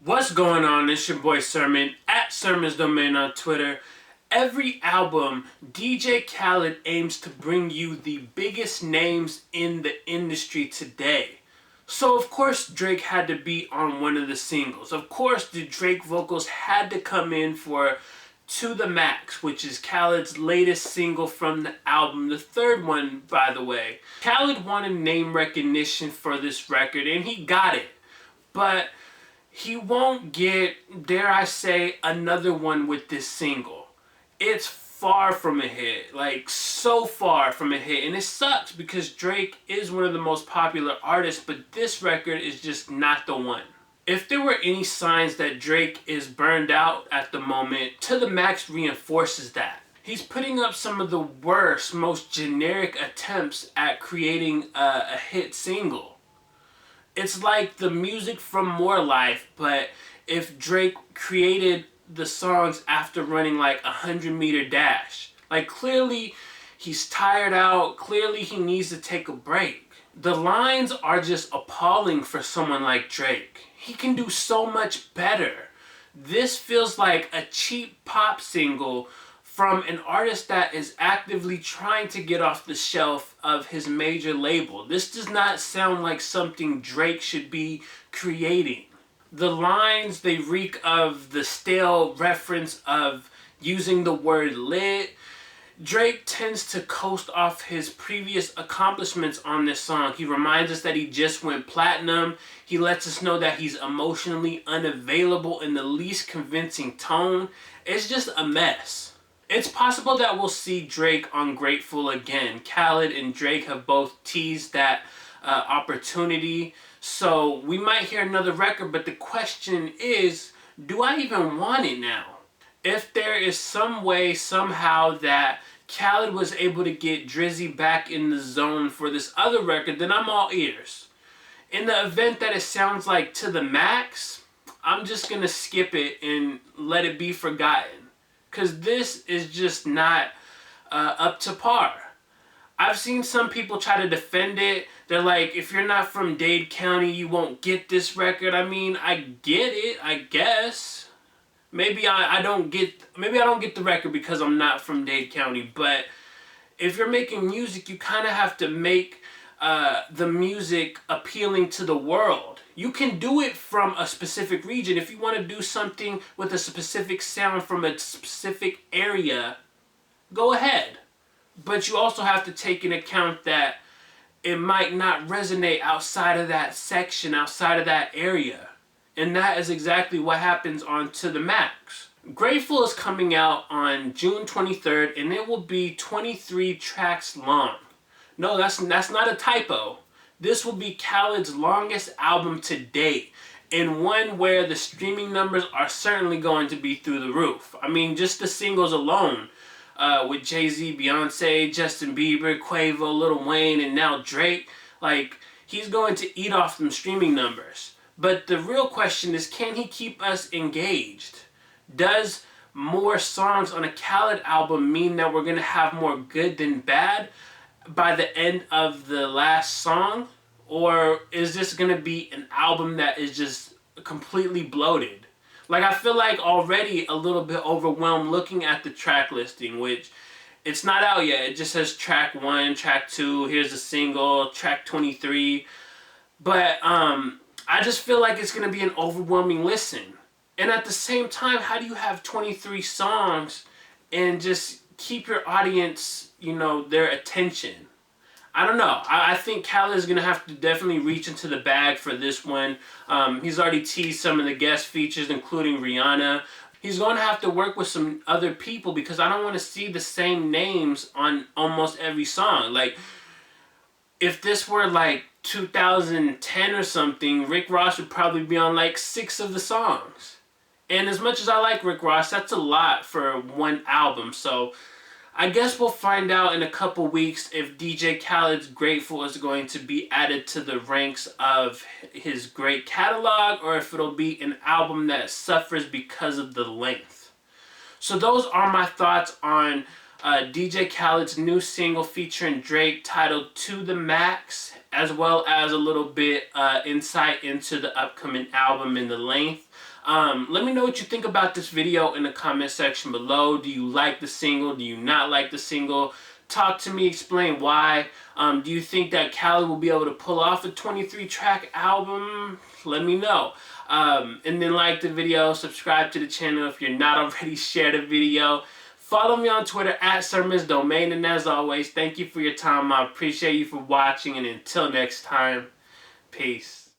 What's going on? It's your boy Sermon at Sermon's Domain on Twitter. Every album, DJ Khaled aims to bring you the biggest names in the industry today. So of course Drake had to be on one of the singles. Of course the Drake vocals had to come in for To The Max, which is Khaled's latest single from the album, the third one by the way. Khaled wanted name recognition for this record and he got it. But he won't get, dare I say, another one with this single. It's far from a hit, like so far from a hit, and it sucks because Drake is one of the most popular artists, but this record is just not the one. If there were any signs that Drake is burned out at the moment, To The Max reinforces that. He's putting up some of the worst, most generic attempts at creating a hit single. It's like the music from More Life, but if Drake created the songs after running like a 100-meter dash. Like clearly he's tired out, clearly he needs to take a break. The lines are just appalling for someone like Drake. He can do so much better. This feels like a cheap pop single from an artist that is actively trying to get off the shelf of his major label. This does not sound like something Drake should be creating. The lines, they reek of the stale reference of using the word lit. Drake tends to coast off his previous accomplishments on this song. He reminds us that he just went platinum. He lets us know that he's emotionally unavailable in the least convincing tone. It's just a mess. It's possible that we'll see Drake on Grateful again. Khaled and Drake have both teased that opportunity. So we might hear another record, but the question is, do I even want it now? If there is some way, somehow, that Khaled was able to get Drizzy back in the zone for this other record, then I'm all ears. In the event that it sounds like To The Max, I'm just going to skip it and let it be forgotten. Because this is just not up to par. I've seen some people try to defend it. They're like, if you're not from Dade County, you won't get this record. I mean, I get it, I guess. Maybe I don't get the record because I'm not from Dade County. But if you're making music, you kind of have to make the music appealing to the world. You can do it from a specific region. If you want to do something with a specific sound from a specific area, go ahead. But you also have to take into account that it might not resonate outside of that section, outside of that area. And that is exactly what happens on To The Max. Grateful is coming out on June 23rd, and it will be 23 tracks long. No, that's not a typo. This will be Khaled's longest album to date, and one where the streaming numbers are certainly going to be through the roof. I mean, just the singles alone, with Jay-Z, Beyonce, Justin Bieber, Quavo, Lil Wayne, and now Drake, like, he's going to eat off them streaming numbers. But the real question is, can he keep us engaged? Does more songs on a Khaled album mean that we're going to have more good than bad by the end of the last song? Or is this going to be an album that is just completely bloated? Like, I feel like already a little bit overwhelmed looking at the track listing, which it's not out yet. It just says track 1, track 2, here's a single, track 23. But I just feel like it's going to be an overwhelming listen. And at the same time, how do you have 23 songs and just keep your audience, their attention? I don't know. I think Khaled is going to have to definitely reach into the bag for this one. He's already teased some of the guest features, including Rihanna. He's going to have to work with some other people because I don't want to see the same names on almost every song. Like, if this were like 2010 or something, Rick Ross would probably be on like 6 of the songs. And as much as I like Rick Ross, that's a lot for one album. So I guess we'll find out in a couple weeks if DJ Khaled's Grateful is going to be added to the ranks of his great catalog, or if it'll be an album that suffers because of the length. So those are my thoughts on DJ Khaled's new single featuring Drake titled To The Max, as well as a little bit insight into the upcoming album and the length. Let me know what you think about this video in the comment section below. Do you like the single? Do you not like the single? Talk to me, explain why. Do you think that Khaled will be able to pull off a 23-track album? Let me know. And then like the video, subscribe to the channel if you're not already, share the video. Follow me on Twitter at SirMizDomain, and as always, thank you for your time. I appreciate you for watching, and until next time, peace.